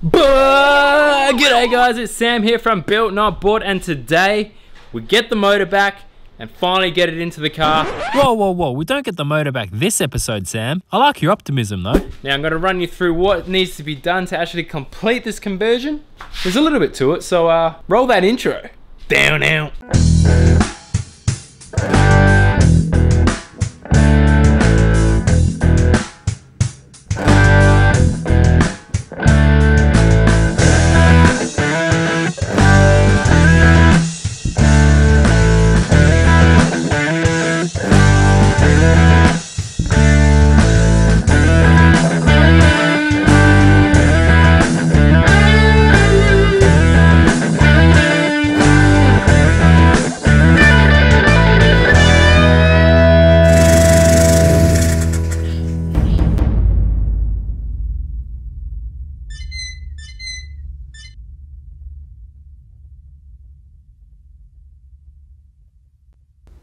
G'day guys, it's Sam here from Built Not Bought, and today we get the motor back and finally get it into the car. Whoa, we don't get the motor back this episode, Sam. I like your optimism though. Now I'm going to run you through what needs to be done to actually complete this conversion. There's a little bit to it, so roll that intro. Down out.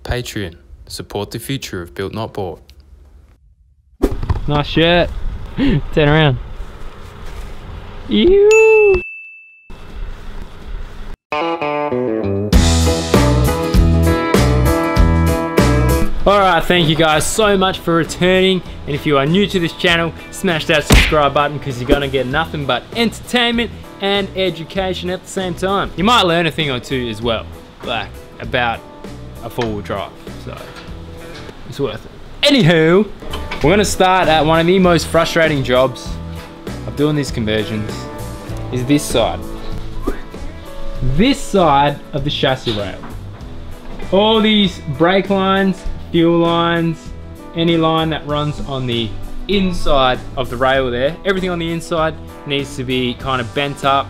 Patreon, support the future of Built Not Bought. Nice shirt. Turn around. Ew. Alright, thank you guys so much for returning, and if you are new to this channel, smash that subscribe button because you're gonna get nothing but entertainment and education at the same time. You might learn a thing or two as well, like about a four-wheel drive, so it's worth it. Anywho, we're gonna start at one of the most frustrating jobs of doing these conversions, is this side. This side of the chassis rail. All these brake lines, fuel lines, any line that runs on the inside of the rail there, everything on the inside needs to be kind of bent up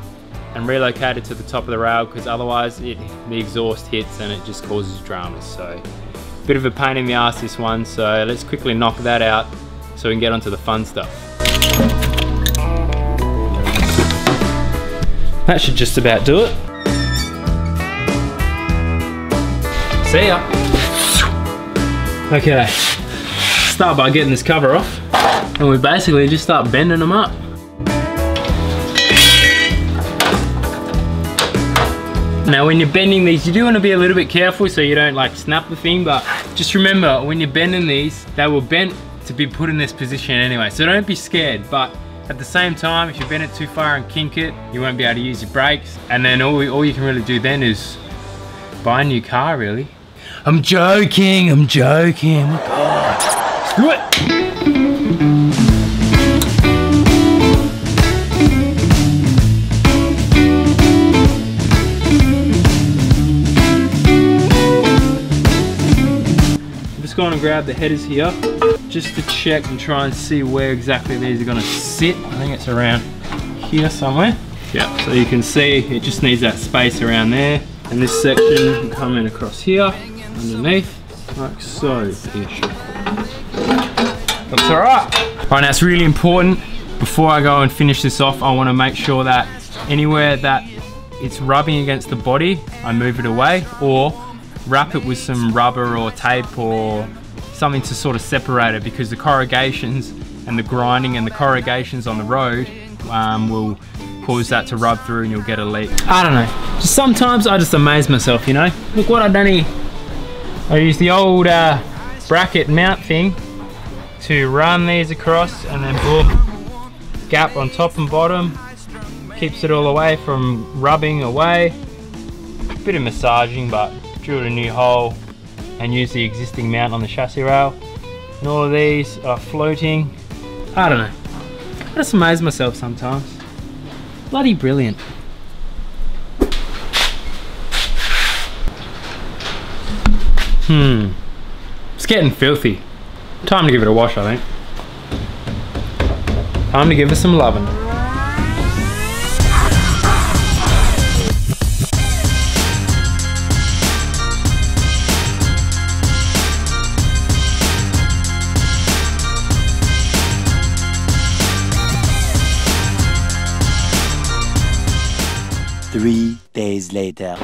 and relocated to the top of the rail, because otherwise the exhaust hits and it just causes dramas. So bit of a pain in the ass this one, so let's quickly knock that out so we can get onto the fun stuff. That should just about do it. See ya. Okay, start by getting this cover off, and we basically just start bending them up. Now when you're bending these, you do want to be a little bit careful so you don't like snap the thing, but just remember when you're bending these, they were bent to be put in this position anyway, so don't be scared. But at the same time, if you bend it too far and kink it, you won't be able to use your brakes, and then all you can really do then is buy a new car, really. I'm joking, oh my God. Screw it. Going to grab the headers here just to check and try and see where exactly these are going to sit. I think it's around here somewhere. Yeah, so you can see it just needs that space around there, and this section can come in across here underneath like so-ish. That's alright. Right, now it's really important, before I go and finish this off, I want to make sure that anywhere that it's rubbing against the body, I move it away, or wrap it with some rubber or tape or something to sort of separate it, because the corrugations and the grinding and the corrugations on the road will cause that to rub through and you'll get a leak. I don't know, just sometimes I just amaze myself, you know. Look what I've done here. I used the old bracket mount thing to run these across, and then boom, gap on top and bottom, keeps it all away from rubbing away. Bit of massaging, but drilled a new hole and used the existing mount on the chassis rail, and all of these are floating. I don't know, I just amaze myself sometimes. Bloody brilliant. It's getting filthy. Time to give it a wash, I think. Time to give it some loving. Three days later.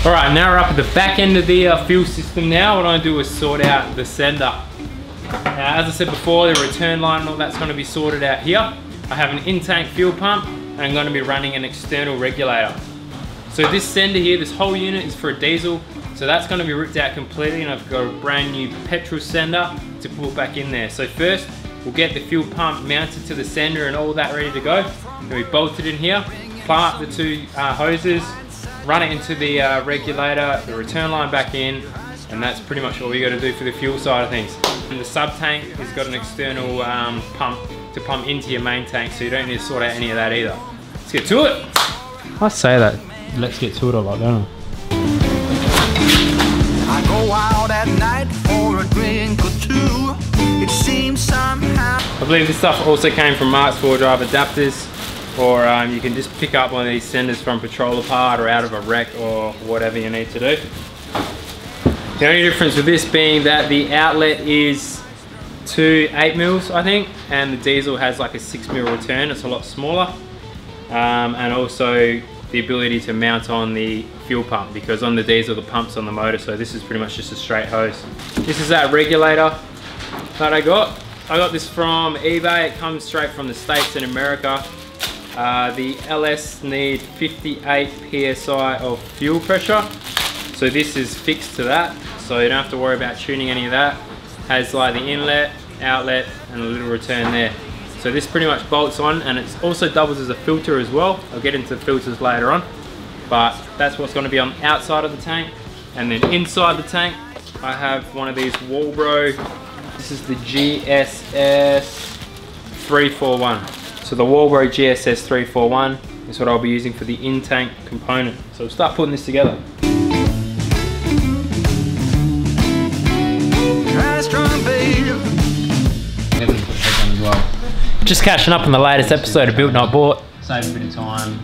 Alright, now we're up at the back end of the fuel system now. What I want to do is sort out the sender. Now, as I said before, the return line and all that's going to be sorted out here. I have an in-tank fuel pump, and I'm going to be running an external regulator. So this sender here, this whole unit is for a diesel, so that's going to be ripped out completely, and I've got a brand new petrol sender to put back in there. So first, we'll get the fuel pump mounted to the sender and all that ready to go. Then we bolt it in here, plumb up the two hoses, run it into the regulator, the return line back in, and that's pretty much all we got to do for the fuel side of things. And the sub tank has got an external pump to pump into your main tank, so you don't need to sort out any of that either. Let's get to it. I say that, let's get to it a lot, don't I? I go out at night for a drink or two. It seems somehow. I believe this stuff also came from Marx four-drive adapters, or you can just pick up one of these senders from Patrol Apart or out of a wreck or whatever you need to do. The only difference with this being that the outlet is 2 8mm, I think, and the diesel has like a 6mm return. It's a lot smaller, and also the ability to mount on the fuel pump, because on the diesel the pump's on the motor, so this is pretty much just a straight hose. This is that regulator that I got. I got this from eBay. It comes straight from the States in America. The LS need 58 psi of fuel pressure, so this is fixed to that, so you don't have to worry about tuning any of that. Has like the inlet, outlet, and a little return there. So this pretty much bolts on, and it also doubles as a filter as well. I'll get into the filters later on, but that's what's going to be on the outside of the tank. And then inside the tank, I have one of these Walbro. This is the GSS 341. So the Walbro GSS 341 is what I'll be using for the in-tank component. So we'll start putting this together. Just catching up on the latest episode of Built Not Bought. Save a bit of time.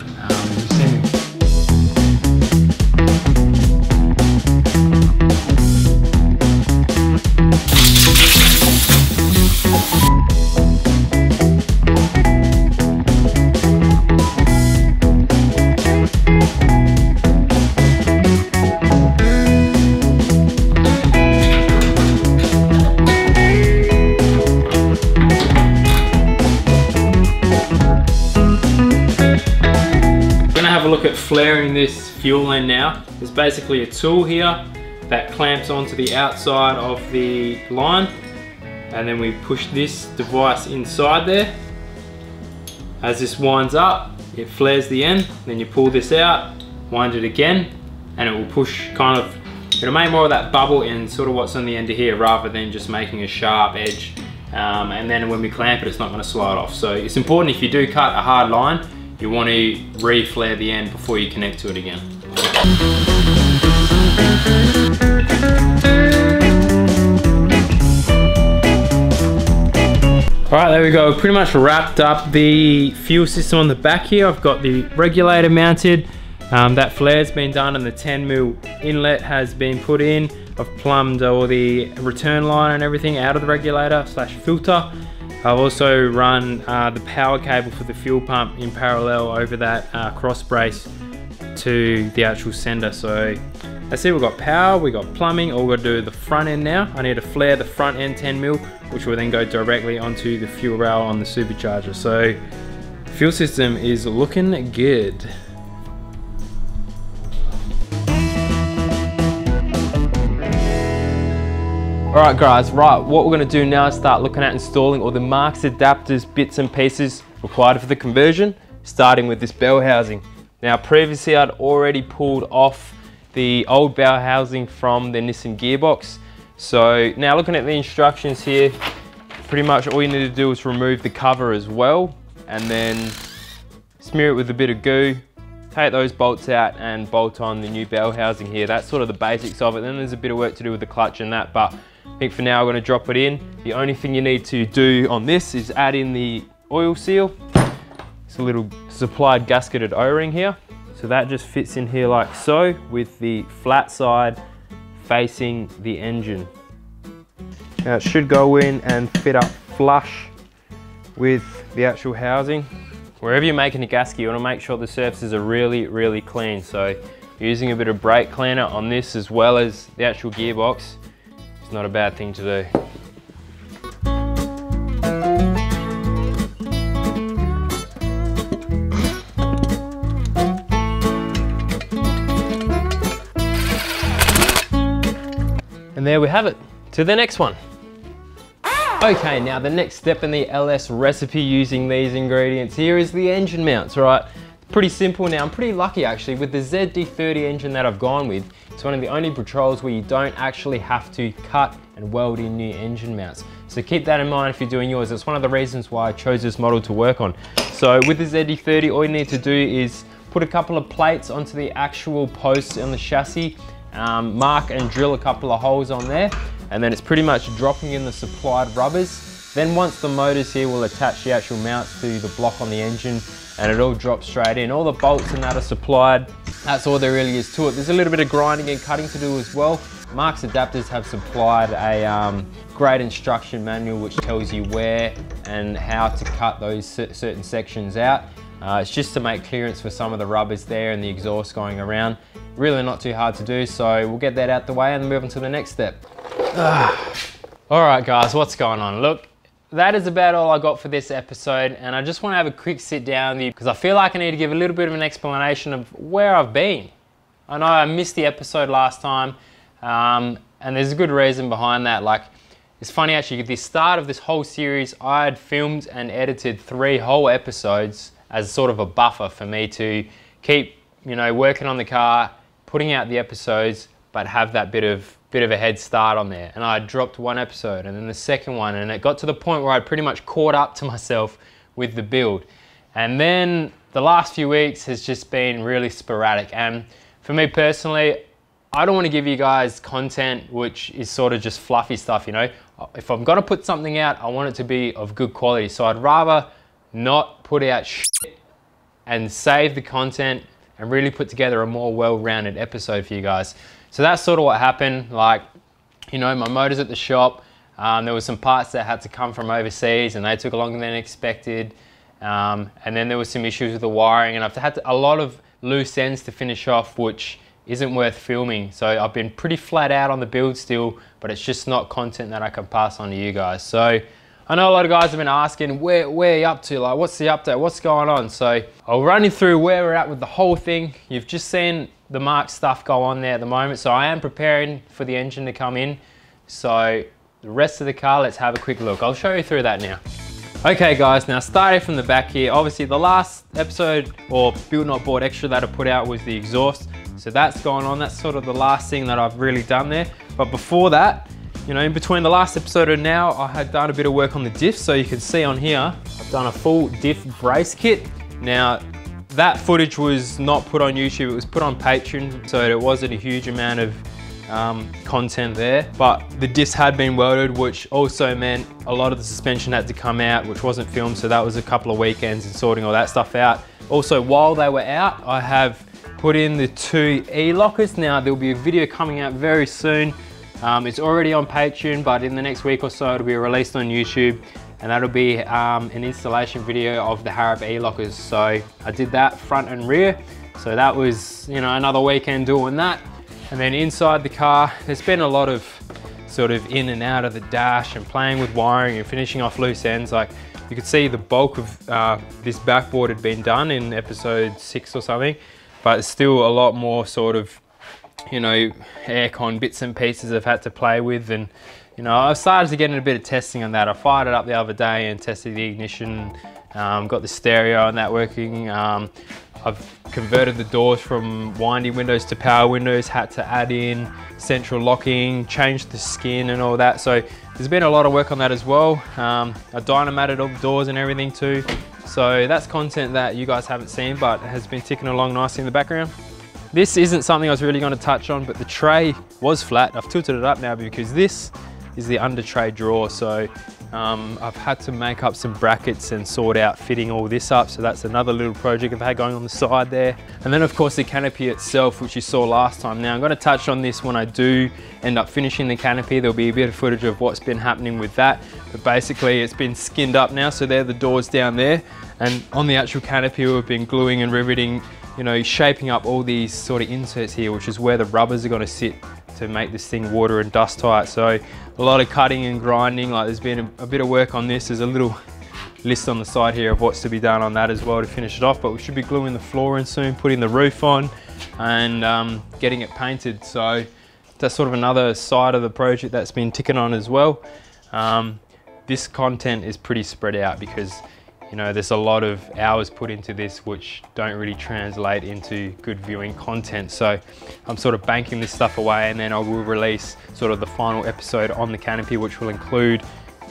Look at flaring this fuel end now. There's basically a tool here that clamps onto the outside of the line, and then we push this device inside there. As this winds up, it flares the end, then you pull this out, wind it again, and it will push kind of, it'll make more of that bubble in sort of what's on the end of here, rather than just making a sharp edge. And then when we clamp it, it's not going to slide off. So it's important, if you do cut a hard line, you want to re-flare the end before you connect to it again. Alright, there we go. Pretty much wrapped up the fuel system on the back here. I've got the regulator mounted. That flare's been done, and the 10mm inlet has been put in. I've plumbed all the return line and everything out of the regulator / filter. I've also run the power cable for the fuel pump in parallel over that cross brace to the actual sender. So that's it, we've got power, we've got plumbing. All we've got to do is the front end now. I need to flare the front end 10mm, which will then go directly onto the fuel rail on the supercharger. So the fuel system is looking good. Alright guys, what we're going to do now is start looking at installing all the Marx Adapters, bits and pieces required for the conversion, starting with this bell housing. Now previously I'd already pulled off the old bell housing from the Nissan gearbox. So now looking at the instructions here, pretty much all you need to do is remove the cover as well, and then smear it with a bit of goo, take those bolts out and bolt on the new bell housing here. That's sort of the basics of it. Then there's a bit of work to do with the clutch and that, but I think for now I'm going to drop it in. The only thing you need to do on this is add in the oil seal. It's a little supplied gasketed O-ring here. So that just fits in here like so, with the flat side facing the engine. Now it should go in and fit up flush with the actual housing. Wherever you're making a gasket, you want to make sure the surfaces are really, really clean. So using a bit of brake cleaner on this as well as the actual gearbox, it's not a bad thing to do. And there we have it, to the next one. Okay, now the next step in the LS recipe using these ingredients here is the engine mounts, right? Pretty simple. Now I'm pretty lucky actually with the ZD30 engine that I've gone with. It's one of the only Patrols where you don't actually have to cut and weld in new engine mounts. So keep that in mind if you're doing yours. That's one of the reasons why I chose this model to work on. So with the ZD30, all you need to do is put a couple of plates onto the actual posts on the chassis, mark and drill a couple of holes on there, and then it's pretty much dropping in the supplied rubbers. Then once the motors here will attach the actual mounts to the block on the engine, and it all drops straight in. All the bolts and that are supplied. That's all there really is to it. There's a little bit of grinding and cutting to do as well. Marx Adapters have supplied a great instruction manual which tells you where and how to cut those certain sections out. It's just to make clearance for some of the rubbers there and the exhaust going around. Really not too hard to do, so we'll get that out the way and move on to the next step. All right guys, what's going on? Look, that is about all I got for this episode, and I just want to have a quick sit down with you because I feel like I need to give a little bit of an explanation of where I've been. I know I missed the episode last time, and there's a good reason behind that. Like, it's funny actually, at the start of this whole series, I had filmed and edited 3 whole episodes as sort of a buffer for me to keep, you know, working on the car, putting out the episodes, but have that bit of a head start on there. And I dropped 1 episode and then the second one, and it got to the point where I pretty much caught up to myself with the build. And then the last few weeks has just been really sporadic. And for me personally, I don't want to give you guys content which is sort of just fluffy stuff, you know. If I'm gonna put something out, I want it to be of good quality. So I'd rather not put out shit and save the content and really put together a more well-rounded episode for you guys. So that's sort of what happened. Like, you know, my motor's at the shop. There were some parts that had to come from overseas and they took longer than expected. And then there was some issues with the wiring, and I've had a lot of loose ends to finish off, which isn't worth filming. So I've been pretty flat out on the build still, but it's just not content that I can pass on to you guys. So I know a lot of guys have been asking, where are you up to? Like, what's the update? What's going on? So I'll run you through where we're at with the whole thing. You've just seen the Marx stuff go on there at the moment. So I am preparing for the engine to come in. So the rest of the car, let's have a quick look. I'll show you through that now. Okay guys, now starting from the back here, obviously the last episode or Build Not Board extra that I put out was the exhaust. So that's going on. That's sort of the last thing that I've really done there. But before that, you know, in between the last episode and now, I had done a bit of work on the diff. So you can see on here, I've done a full diff brace kit. Now, that footage was not put on YouTube, it was put on Patreon, so it wasn't a huge amount of content there. But the diffs had been welded, which also meant a lot of the suspension had to come out, which wasn't filmed, so that was a couple of weekends and sorting all that stuff out. Also, while they were out, I have put in the 2 e-lockers. Now, there'll be a video coming out very soon. It's already on Patreon, but in the next week or so, it'll be released on YouTube. And that'll be an installation video of the Harrop e-lockers. So I did that front and rear. So that was, you know, another weekend doing that. And then inside the car, there's been a lot of sort of in and out of the dash and playing with wiring and finishing off loose ends. Like, you could see the bulk of this backboard had been done in episode 6 or something, but it's still a lot more sort of, you know, aircon bits and pieces I've had to play with. And you know, I've started to get in a bit of testing on that. I fired it up the other day and tested the ignition, got the stereo and that working. I've converted the doors from windy windows to power windows, had to add in central locking, changed the skin and all that. So there's been a lot of work on that as well. I dynamated all the doors and everything too. So that's content that you guys haven't seen, but has been ticking along nicely in the background. This isn't something I was really going to touch on, but the tray was flat. I've tilted it up now because this is the under tray drawer. So I've had to make up some brackets and sort out fitting all this up. So that's another little project I've had going on the side there. And then of course the canopy itself, which you saw last time. Now I'm going to touch on this when I do end up finishing the canopy. There'll be a bit of footage of what's been happening with that. But basically it's been skinned up now. So they're the doors down there. And on the actual canopy we've been gluing and riveting, you know, shaping up all these sort of inserts here, which is where the rubbers are going to sit to make this thing water and dust tight. So a lot of cutting and grinding. Like, there's been a bit of work on this. There's a little list on the side here of what's to be done on that as well to finish it off, but we should be gluing the floor in soon, putting the roof on and getting it painted. So that's sort of another side of the project that's been ticking on as well. This content is pretty spread out because, you know, there's a lot of hours put into this which don't really translate into good viewing content. So I'm sort of banking this stuff away, and then I will release sort of the final episode on the canopy, which will include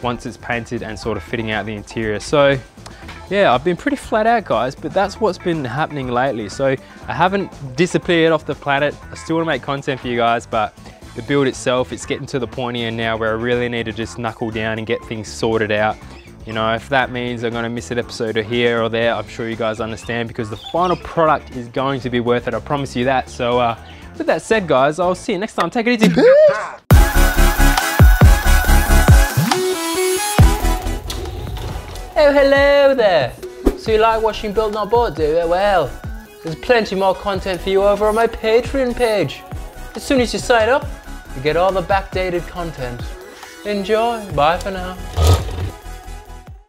once it's painted and sort of fitting out the interior. So yeah, I've been pretty flat out, guys, but that's what's been happening lately. So I haven't disappeared off the planet. I still want to make content for you guys, but the build itself, it's getting to the point here now where I really need to just knuckle down and get things sorted out. You know, if that means I'm going to miss an episode or here or there, I'm sure you guys understand, because the final product is going to be worth it. I promise you that. So with that said, guys, I'll see you next time. Take it easy. Peace. Oh, hello there. So you like watching Building Our Boat, do you? Well, there's plenty more content for you over on my Patreon page. As soon as you sign up, you get all the backdated content. Enjoy. Bye for now.